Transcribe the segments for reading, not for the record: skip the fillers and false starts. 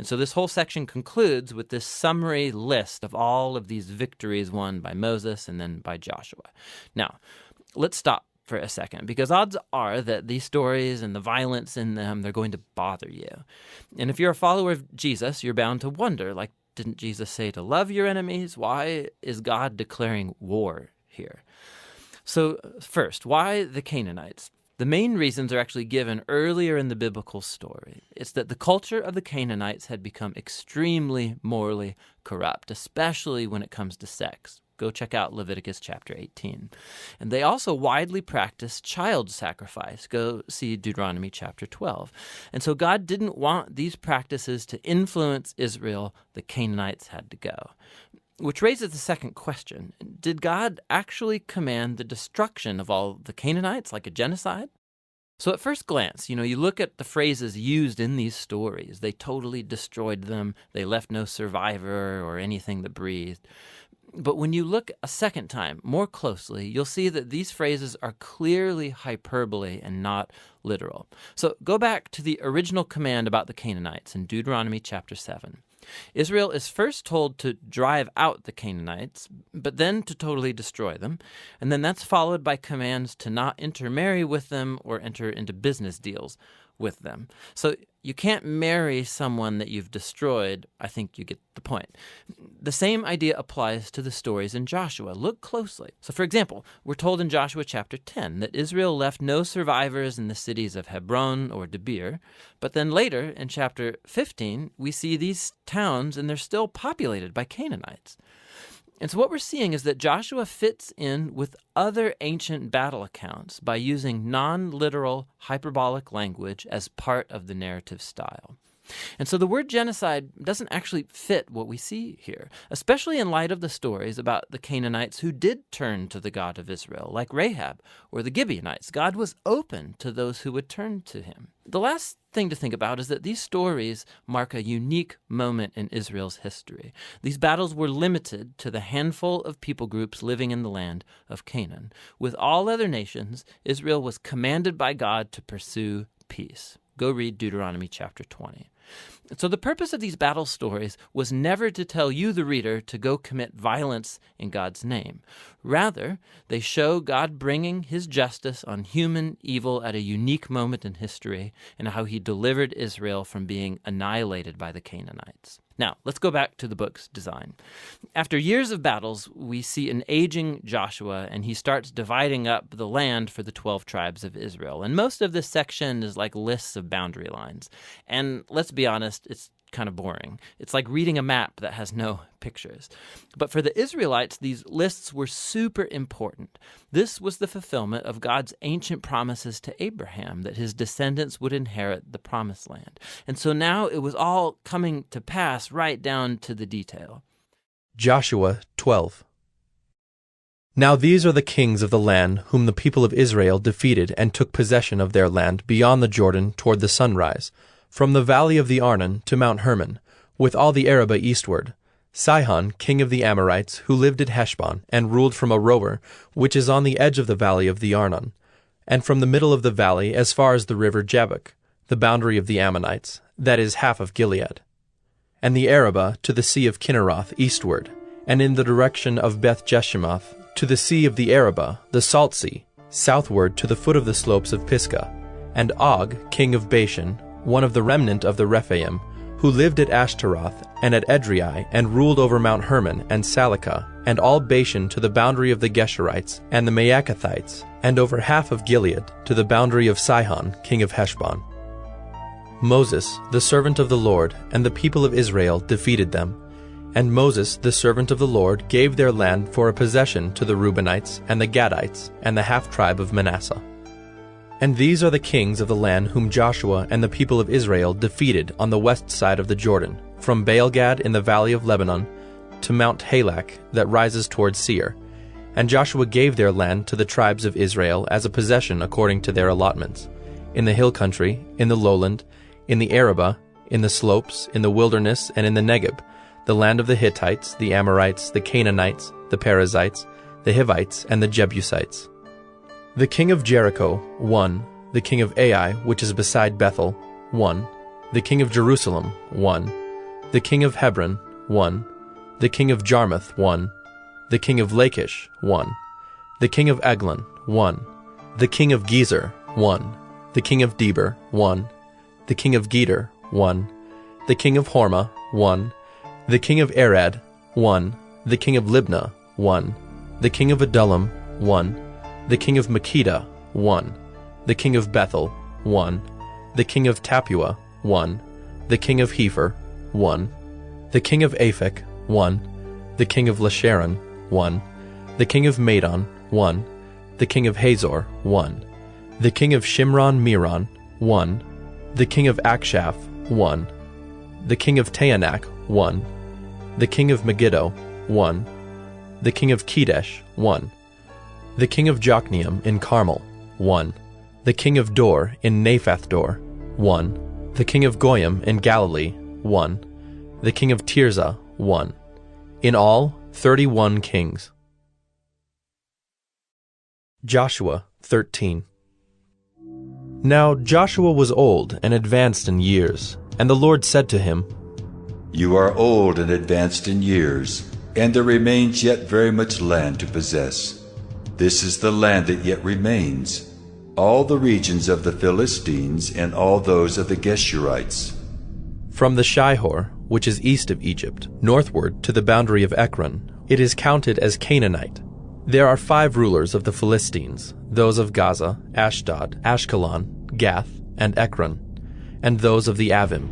So this whole section concludes with this summary list of all of these victories won by Moses and then by Joshua. Now, let's stop for a second, because odds are that these stories and the violence in them, they're going to bother you. And if you're a follower of Jesus, you're bound to wonder, like, didn't Jesus say to love your enemies? Why is God declaring war here? So first, why the Canaanites? The main reasons are actually given earlier in the biblical story. It's that the culture of the Canaanites had become extremely morally corrupt, especially when it comes to sex. Go check out Leviticus chapter 18. And they also widely practiced child sacrifice. Go see Deuteronomy chapter 12. And so God didn't want these practices to influence Israel. The Canaanites had to go. Which raises the second question. Did God actually command the destruction of all the Canaanites, like a genocide? So at first glance, you look at the phrases used in these stories. They totally destroyed them. They left no survivor or anything that breathed. But when you look a second time, more closely, you'll see that these phrases are clearly hyperbole and not literal. So go back to the original command about the Canaanites in Deuteronomy chapter 7. Israel is first told to drive out the Canaanites, but then to totally destroy them. And then that's followed by commands to not intermarry with them or enter into business deals with them. So you can't marry someone that you've destroyed. I think you get the point. The same idea applies to the stories in Joshua. Look closely. So for example, we're told in Joshua chapter 10 that Israel left no survivors in the cities of Hebron or Debir. But then later in chapter 15, we see these towns and they're still populated by Canaanites. And so what we're seeing is that Joshua fits in with other ancient battle accounts by using non-literal hyperbolic language as part of the narrative style. And so the word genocide doesn't actually fit what we see here, especially in light of the stories about the Canaanites who did turn to the God of Israel, like Rahab or the Gibeonites. God was open to those who would turn to him. The last thing to think about is that these stories mark a unique moment in Israel's history. These battles were limited to the handful of people groups living in the land of Canaan. With all other nations, Israel was commanded by God to pursue peace. Go read Deuteronomy chapter 20. So the purpose of these battle stories was never to tell you, the reader, to go commit violence in God's name. Rather, they show God bringing his justice on human evil at a unique moment in history and how he delivered Israel from being annihilated by the Canaanites. Now, let's go back to the book's design. After years of battles, we see an aging Joshua, and he starts dividing up the land for the 12 tribes of Israel. And most of this section is like lists of boundary lines. And let's be honest, it's kind of boring. It's like reading a map that has no pictures. But for the Israelites, these lists were super important. This was the fulfillment of God's ancient promises to Abraham that his descendants would inherit the promised land. And so now it was all coming to pass right down to the detail. Joshua 12. Now these are the kings of the land whom the people of Israel defeated and took possession of their land beyond the Jordan toward the sunrise, from the valley of the Arnon to Mount Hermon, with all the Arabah eastward. Sihon, king of the Amorites, who lived at Heshbon, and ruled from Aroer, which is on the edge of the valley of the Arnon, and from the middle of the valley as far as the river Jabbok, the boundary of the Ammonites, that is half of Gilead. And the Arabah to the sea of Kinneroth eastward, and in the direction of Beth-Jeshimoth, to the sea of the Arabah, the Salt Sea, southward to the foot of the slopes of Pisgah, and Og, king of Bashan, one of the remnant of the Rephaim, who lived at Ashtaroth and at Edrei, and ruled over Mount Hermon and Salecah, and all Bashan to the boundary of the Geshurites and the Maacathites, and over half of Gilead to the boundary of Sihon, king of Heshbon. Moses, the servant of the Lord, and the people of Israel defeated them. And Moses, the servant of the Lord, gave their land for a possession to the Reubenites and the Gadites and the half-tribe of Manasseh. And these are the kings of the land whom Joshua and the people of Israel defeated on the west side of the Jordan, from Baal-Gad in the valley of Lebanon to Mount Halak that rises toward Seir. And Joshua gave their land to the tribes of Israel as a possession according to their allotments, in the hill country, in the lowland, in the Arabah, in the slopes, in the wilderness, and in the Negeb, the land of the Hittites, the Amorites, the Canaanites, the Perizzites, the Hivites, and the Jebusites. The king of Jericho, 1. The king of Ai, which is beside Bethel, 1. The king of Jerusalem, 1. the king of Hebron, 1, the king of Jarmuth, 1, the king of Lachish, 1, the king of Eglon, 1, the king of Gezer, 1, the king of Deber, 1, the king of Geder, 1, the king of Hormah, 1, the king of Arad, 1, the king of Libnah, 1, the king of Adullam, 1, the king of Makkedah, 1, the king of Bethel, 1, the king of Tappuah, 1, the king of Hepher, 1, the king of Aphek, 1, the king of Lasharon, 1, the king of Madon, 1, the king of Hazor, 1, the king of Shimron Meron, 1, the king of Akshaph, 1, the king of Taanach, 1, the king of Megiddo, 1, the king of Kedesh, 1, the king of Jokneam in Carmel, 1, the king of Dor in Naphath-dor, 1, the king of Goyim in Galilee, 1, the king of Tirzah, 1. In all, 31 kings. Joshua 13. Now Joshua was old and advanced in years, and the Lord said to him, You are old and advanced in years, and there remains yet very much land to possess. This is the land that yet remains, all the regions of the Philistines and all those of the Geshurites. From the Shihor, which is east of Egypt, northward to the boundary of Ekron, it is counted as Canaanite. There are 5 rulers of the Philistines, those of Gaza, Ashdod, Ashkelon, Gath, and Ekron, and those of the Avim.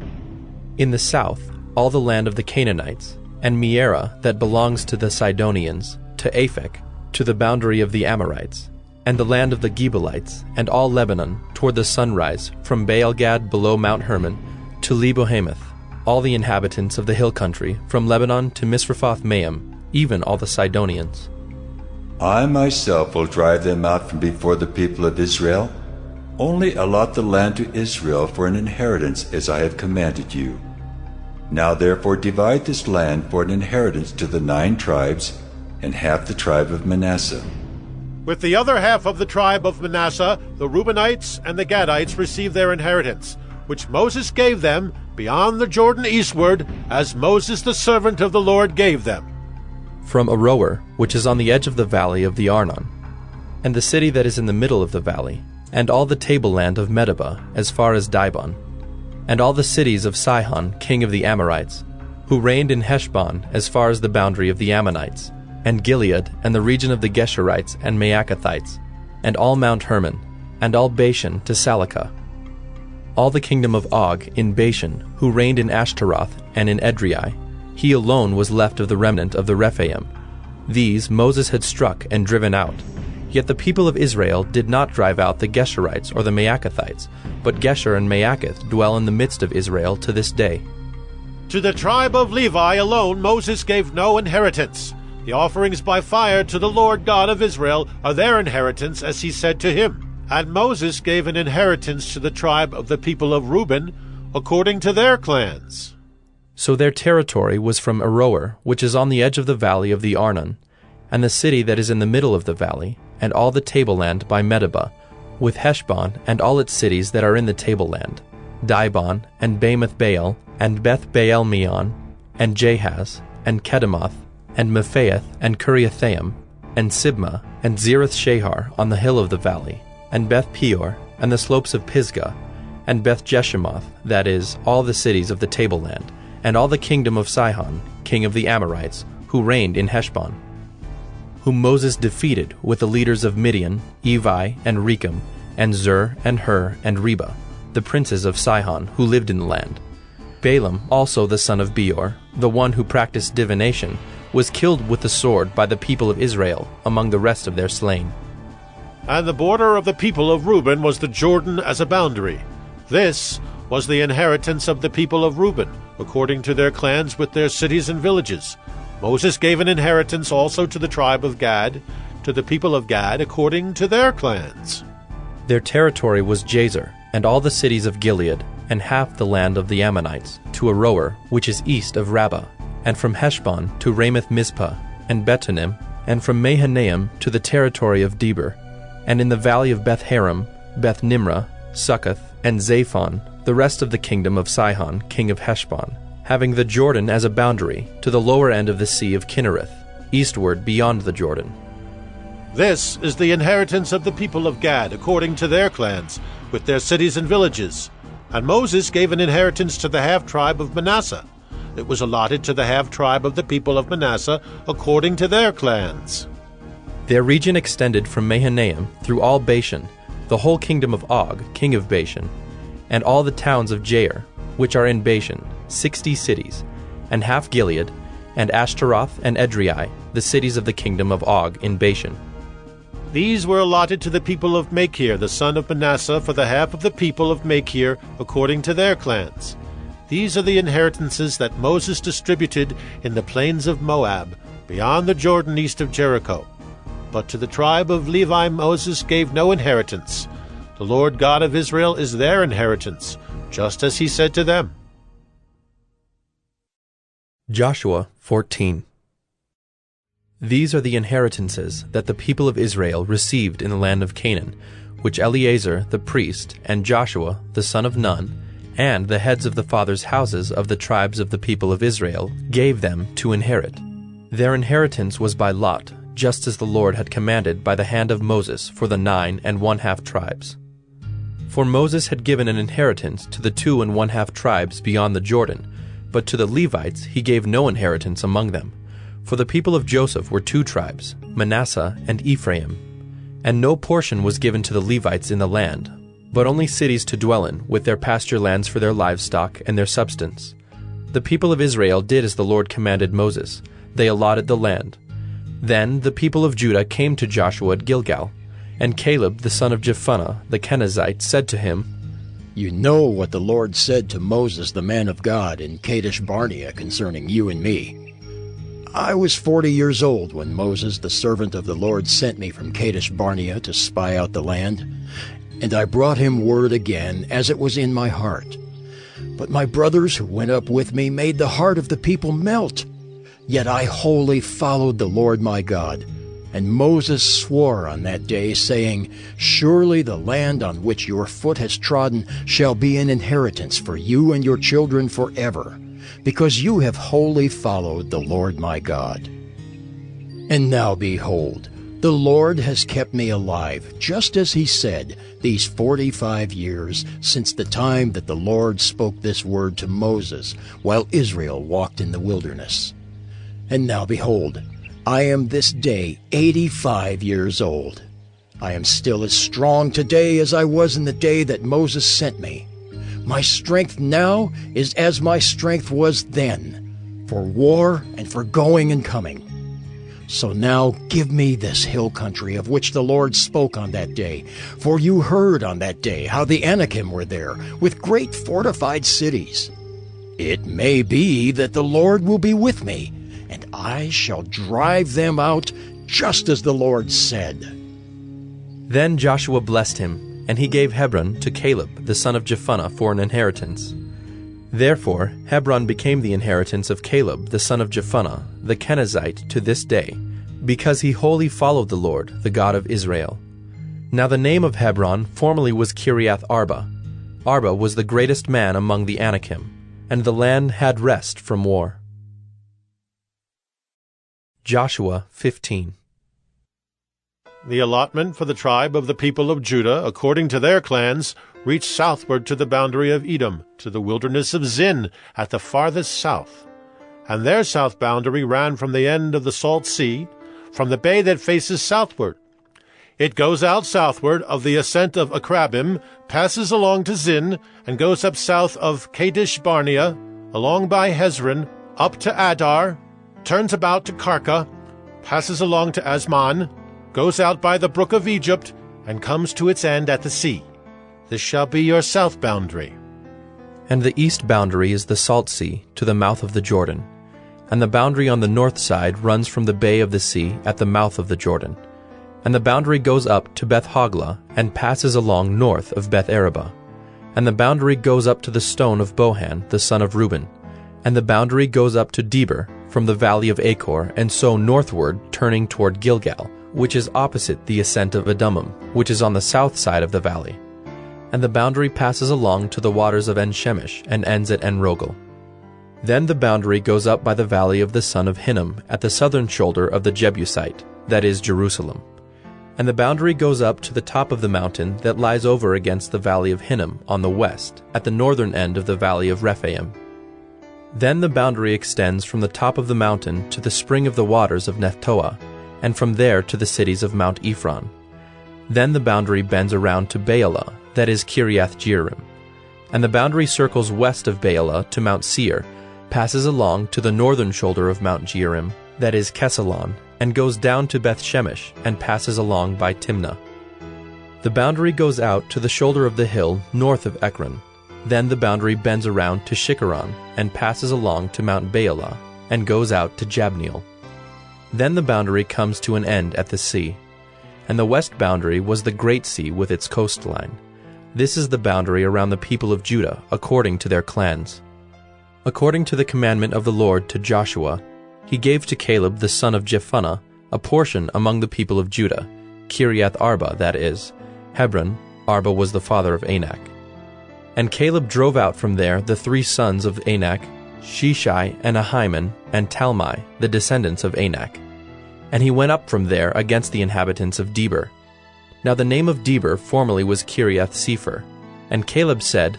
In the south, all the land of the Canaanites, and Mearah that belongs to the Sidonians, to Aphek, to the boundary of the Amorites, and the land of the Gebalites, and all Lebanon, toward the sunrise, from Baal-gad below Mount Hermon, to Lebo-hamath, all the inhabitants of the hill country, from Lebanon to Misrephoth-maim, even all the Sidonians. I myself will drive them out from before the people of Israel. Only allot the land to Israel for an inheritance as I have commanded you. Now therefore divide this land for an inheritance to the 9 tribes and half the tribe of Manasseh. With the other half of the tribe of Manasseh, the Reubenites and the Gadites receive their inheritance, which Moses gave them beyond the Jordan eastward, as Moses the servant of the Lord gave them. From Aroer, which is on the edge of the valley of the Arnon, and the city that is in the middle of the valley, and all the tableland of Medeba, as far as Dibon, and all the cities of Sihon, king of the Amorites, who reigned in Heshbon, as far as the boundary of the Ammonites, and Gilead, and the region of the Geshurites and Maacathites, and all Mount Hermon, and all Bashan to Salakah, all the kingdom of Og in Bashan, who reigned in Ashtaroth and in Edrei. He alone was left of the remnant of the Rephaim. These Moses had struck and driven out. Yet the people of Israel did not drive out the Geshurites or the Maacathites, but Gesher and Maacath dwell in the midst of Israel to this day. To the tribe of Levi alone Moses gave no inheritance. The offerings by fire to the Lord God of Israel are their inheritance, as he said to him. And Moses gave an inheritance to the tribe of the people of Reuben, according to their clans. So their territory was from Aroer, which is on the edge of the valley of the Arnon, and the city that is in the middle of the valley, and all the tableland by Medeba, with Heshbon and all its cities that are in the tableland, Dibon, and Bamoth Baal, and Beth Baal Meon, and Jahaz, and Kedemoth, and Mephaath, and Kiriathaim, and Sibmah, and Zerath Shahar on the hill of the valley, and Beth Peor, and the slopes of Pisgah, and Beth Jeshimoth, that is, all the cities of the tableland, and all the kingdom of Sihon, king of the Amorites, who reigned in Heshbon, whom Moses defeated with the leaders of Midian, Evi, and Rechem, and Zur, and Hur, and Reba, the princes of Sihon, who lived in the land. Balaam, also the son of Beor, the one who practiced divination, was killed with the sword by the people of Israel, among the rest of their slain. And the border of the people of Reuben was the Jordan as a boundary. This was the inheritance of the people of Reuben, according to their clans with their cities and villages. Moses gave an inheritance also to the tribe of Gad, to the people of Gad, according to their clans. Their territory was Jazer, and all the cities of Gilead, and half the land of the Ammonites, to Aroer, which is east of Rabbah, and from Heshbon to Ramoth Mizpah, and Betonim, and from Mahanaim to the territory of Deber, and in the valley of Beth Haram, Beth Nimrah, Succoth, and Zaphon, the rest of the kingdom of Sihon, king of Heshbon, having the Jordan as a boundary to the lower end of the Sea of Kinnereth, eastward beyond the Jordan. This is the inheritance of the people of Gad, according to their clans, with their cities and villages. And Moses gave an inheritance to the half-tribe of Manasseh. It was allotted to the half-tribe of the people of Manasseh, according to their clans. Their region extended from Mahanaim through all Bashan, the whole kingdom of Og, king of Bashan, and all the towns of Jair, which are in Bashan, 60 cities, and half Gilead, and Ashtaroth and Edrei, the cities of the kingdom of Og in Bashan. These were allotted to the people of Machir, the son of Manasseh, for the half of the people of Machir, according to their clans. These are the inheritances that Moses distributed in the plains of Moab, beyond the Jordan east of Jericho. But to the tribe of Levi Moses gave no inheritance. The Lord God of Israel is their inheritance, just as he said to them. Joshua 14. These are the inheritances that the people of Israel received in the land of Canaan, which Eleazar the priest and Joshua the son of Nun, and the heads of the fathers' houses of the tribes of the people of Israel gave them to inherit. Their inheritance was by lot, just as the Lord had commanded by the hand of Moses for the 9 1/2 tribes. For Moses had given an inheritance to the 2 1/2 tribes beyond the Jordan, but to the Levites he gave no inheritance among them. For the people of Joseph were 2 tribes, Manasseh and Ephraim, and no portion was given to the Levites in the land, but only cities to dwell in, with their pasture lands for their livestock and their substance. The people of Israel did as the Lord commanded Moses. They allotted the land. Then the people of Judah came to Joshua at Gilgal, and Caleb the son of Jephunneh the Kenizzite said to him, You know what the Lord said to Moses the man of God in Kadesh Barnea concerning you and me. I was 40 years old when Moses the servant of the Lord sent me from Kadesh Barnea to spy out the land, and I brought him word again as it was in my heart. But my brothers who went up with me made the heart of the people melt. Yet I wholly followed the Lord my God. And Moses swore on that day, saying, Surely the land on which your foot has trodden shall be an inheritance for you and your children forever, because you have wholly followed the Lord my God. And now behold, the Lord has kept me alive, just as he said, these 45 years since the time that the Lord spoke this word to Moses, while Israel walked in the wilderness. And now behold, I am this day 85 years old. I am still as strong today as I was in the day that Moses sent me. My strength now is as my strength was then, for war and for going and coming. So now give me this hill country of which the Lord spoke on that day, for you heard on that day how the Anakim were there, with great fortified cities. It may be that the Lord will be with me, and I shall drive them out just as the Lord said. Then Joshua blessed him, and he gave Hebron to Caleb the son of Jephunneh for an inheritance. Therefore Hebron became the inheritance of Caleb the son of Jephunneh the Kenizzite to this day, because he wholly followed the Lord, the God of Israel. Now the name of Hebron formerly was Kiriath Arba. Arba was the greatest man among the Anakim, and the land had rest from war. Joshua 15. The allotment for the tribe of the people of Judah, according to their clans, reached southward to the boundary of Edom, to the wilderness of Zin, at the farthest south. And their south boundary ran from the end of the Salt Sea, from the bay that faces southward. It goes out southward of the ascent of Akrabim, passes along to Zin, and goes up south of Kadesh Barnea, along by Hezron, up to Adar, turns about to Karka, passes along to Asman, goes out by the brook of Egypt, and comes to its end at the sea. This shall be your south boundary. And the east boundary is the Salt Sea, to the mouth of the Jordan. And the boundary on the north side runs from the bay of the sea at the mouth of the Jordan. And the boundary goes up to Beth Hoglah, and passes along north of Beth Araba. And the boundary goes up to the stone of Bohan, the son of Reuben. And the boundary goes up to Deber, from the valley of Achor, and so northward, turning toward Gilgal, which is opposite the ascent of Adumim, which is on the south side of the valley. And the boundary passes along to the waters of En-Shemesh, and ends at En-Rogel. Then the boundary goes up by the valley of the son of Hinnom at the southern shoulder of the Jebusite, that is Jerusalem. And the boundary goes up to the top of the mountain that lies over against the valley of Hinnom on the west, at the northern end of the valley of Rephaim. Then the boundary extends from the top of the mountain to the spring of the waters of Nephtoah, and from there to the cities of Mount Ephron. Then the boundary bends around to Baalah, that is Kiriath Jearim. And the boundary circles west of Baalah to Mount Seir, passes along to the northern shoulder of Mount Jearim, that is Kesalon, and goes down to Beth Shemesh, and passes along by Timnah. The boundary goes out to the shoulder of the hill north of Ekron. Then the boundary bends around to Shikkeron, and passes along to Mount Baalah, and goes out to Jabneel. Then the boundary comes to an end at the sea. And the west boundary was the great sea with its coastline. This is the boundary around the people of Judah, according to their clans. According to the commandment of the Lord to Joshua, he gave to Caleb the son of Jephunneh a portion among the people of Judah, Kiriath Arba, that is, Hebron. Arba was the father of Anak. And Caleb drove out from there the 3 sons of Anak, Sheshai and Ahiman, and Talmai, the descendants of Anak. And he went up from there against the inhabitants of Debir. Now the name of Debir formerly was Kiriath Sepher. And Caleb said,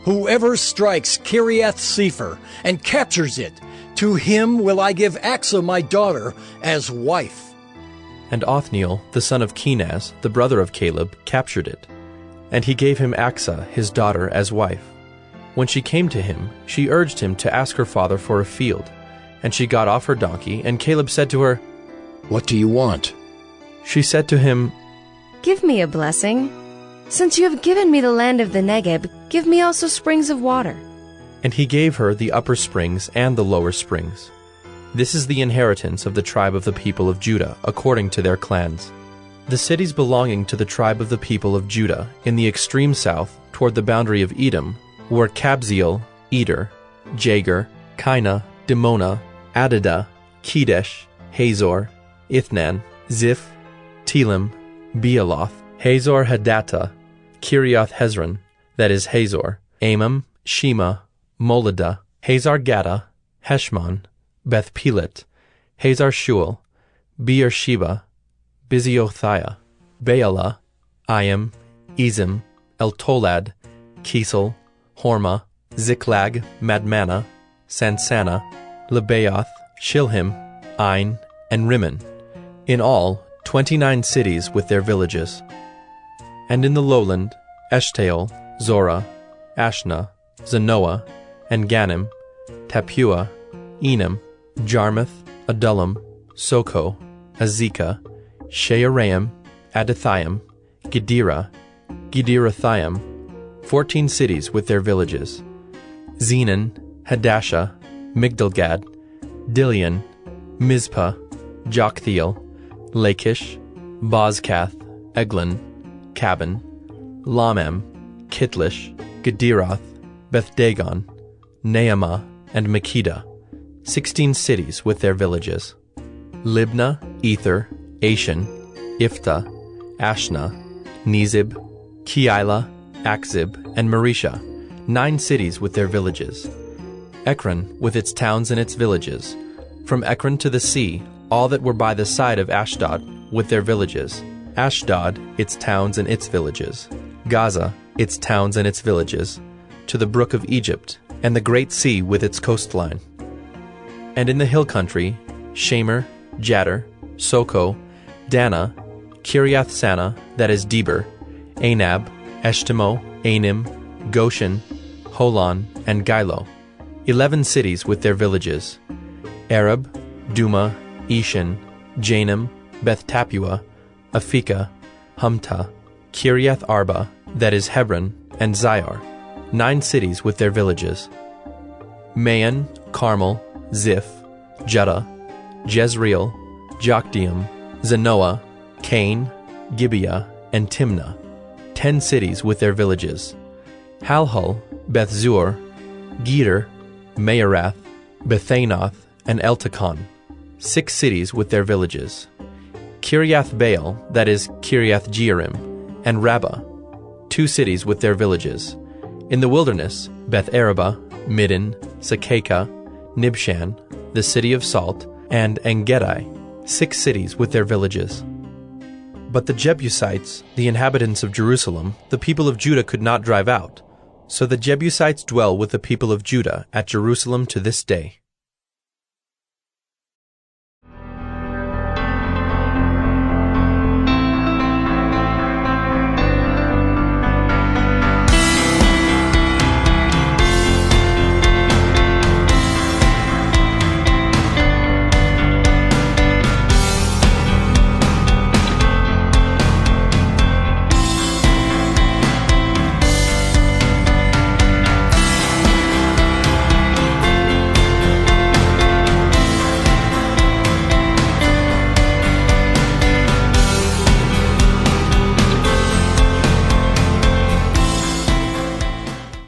Whoever strikes Kiriath Sepher and captures it, to him will I give Achsah my daughter as wife. And Othniel, the son of Kenaz, the brother of Caleb, captured it. And he gave him Achsah his daughter as wife. When she came to him, she urged him to ask her father for a field. And she got off her donkey, and Caleb said to her, What do you want? She said to him, Give me a blessing. Since you have given me the land of the Negeb, give me also springs of water. And he gave her the upper springs and the lower springs. This is the inheritance of the tribe of the people of Judah, according to their clans. The cities belonging to the tribe of the people of Judah, in the extreme south, toward the boundary of Edom, were Kabzeel, Eder, Jagur, Kinah, Dimona, Adadah, Kedesh, Hazor, Ithnan, Ziph, Telem, Bealoth, Hazor Hadattah, Kiriath Hezron, that is Hazor, Amam, Shema, Moladah, Hazar Gaddah, Heshmon, Beth Pelet, Hazar Shual, Beersheba, Biziothia, Baalah, Ayim, Ezim, Eltolad, Kisel, Hormah, Ziklag, Madmannah, Sansannah, Lebaoth, Shilhim, Ain, and Rimmon. In all, 29 cities with their villages. And in the lowland, Eshtaol, Zorah, Ashna, Zanoah, and Ganim, Tapua, Enim, Jarmuth, Adullam, Soko, Azekah, Shearaim, Adathaim, Gedera, Gederothaim, 14 cities with their villages. Zenan, Hadashah, Migdalgad, Dilian, Mizpah, Joktheel, Lachish, Bozkath, Eglon, Cabin, Lamam, Kitlish, Gederoth, Beth-dagon, Naamah, and Makkedah, 16 cities with their villages. Libnah, Ether, Ashan, Iphta, Ashna, Nezib, Keilah, Akzib, and Maresha, 9 cities with their villages. Ekron, with its towns and its villages. From Ekron to the sea, all that were by the side of Ashdod, with their villages. Ashdod, its towns and its villages. Gaza, its towns and its villages. To the brook of Egypt, and the great sea with its coastline. And in the hill country, Shamer, Jadder, Soko, Dana, Kiriath Sanah, that is Debir, Anab, Eshtemo, Anim, Goshen, Holon, and Gilo, 11 cities with their villages. Arab, Duma, Eshan, Janam, Beth Tapua, Aphekah, Humta, Kiriath Arba, that is Hebron, and Zior, 9 cities with their villages. Maon, Carmel, Ziph, Judah, Jezreel, Jokdeam, Zanoah, Cain, Gibeah, and Timnah, 10 cities with their villages. Halhul, Beth-zur, Geder, Maarath, Bethanoth, and Eltekon, 6 cities with their villages. Kiriath Baal, that is Kiriath Jearim, and Rabbah, 2 cities with their villages. In the wilderness, Beth Arabah, Middin, Sakeka, Nibshan, the city of Salt, and Engedi, 6 cities with their villages. But the Jebusites, the inhabitants of Jerusalem, the people of Judah could not drive out. So the Jebusites dwell with the people of Judah at Jerusalem to this day.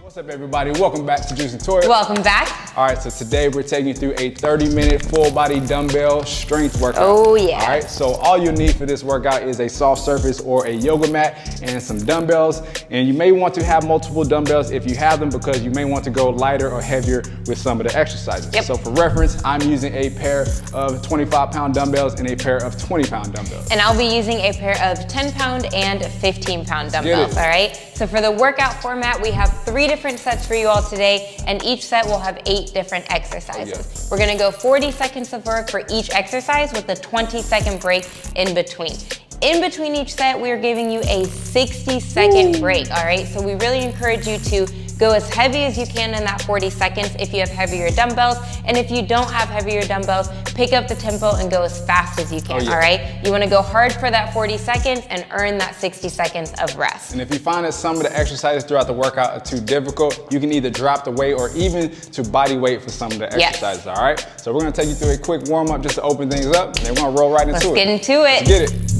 What's up, everybody? Welcome back to Juice and Toya. Welcome back. All right, so today we're taking you through a 30-minute full-body dumbbell strength workout. Oh, yeah. All right, so all you need for this workout is a soft surface or a yoga mat and some dumbbells. And you may want to have multiple dumbbells if you have them, because you may want to go lighter or heavier with some of the exercises. Yep. So for reference, I'm using a pair of 25-pound dumbbells and a pair of 20-pound dumbbells. And I'll be using a pair of 10-pound and 15-pound dumbbells, all right? So for the workout format, we have 3 different sets for you all today, and each set will have 8 different exercises. We're gonna go 40 seconds of work for each exercise with a 20-second break in between. In between each set, we are giving you a 60-second break, all right? So we really encourage you to go as heavy as you can in that 40 seconds if you have heavier dumbbells. And if you don't have heavier dumbbells, pick up the tempo and go as fast as you can, all right? You wanna go hard for that 40 seconds and earn that 60 seconds of rest. And if you find that some of the exercises throughout the workout are too difficult, you can either drop the weight or even to body weight for some of the exercises, all right? So we're gonna take you through a quick warm up just to open things up, and then we're gonna roll right into it. Let's get into it. Let's get it.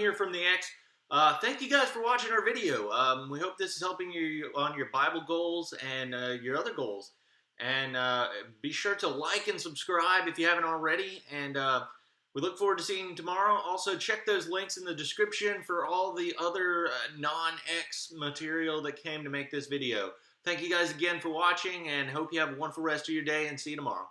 here from the X. Thank you guys for watching our video. We hope this is helping you on your Bible goals and your other goals. And be sure to like and subscribe if you haven't already. And we look forward to seeing you tomorrow. Also, check those links in the description for all the other non-X material that came to make this video. Thank you guys again for watching, and hope you have a wonderful rest of your day, and see you tomorrow.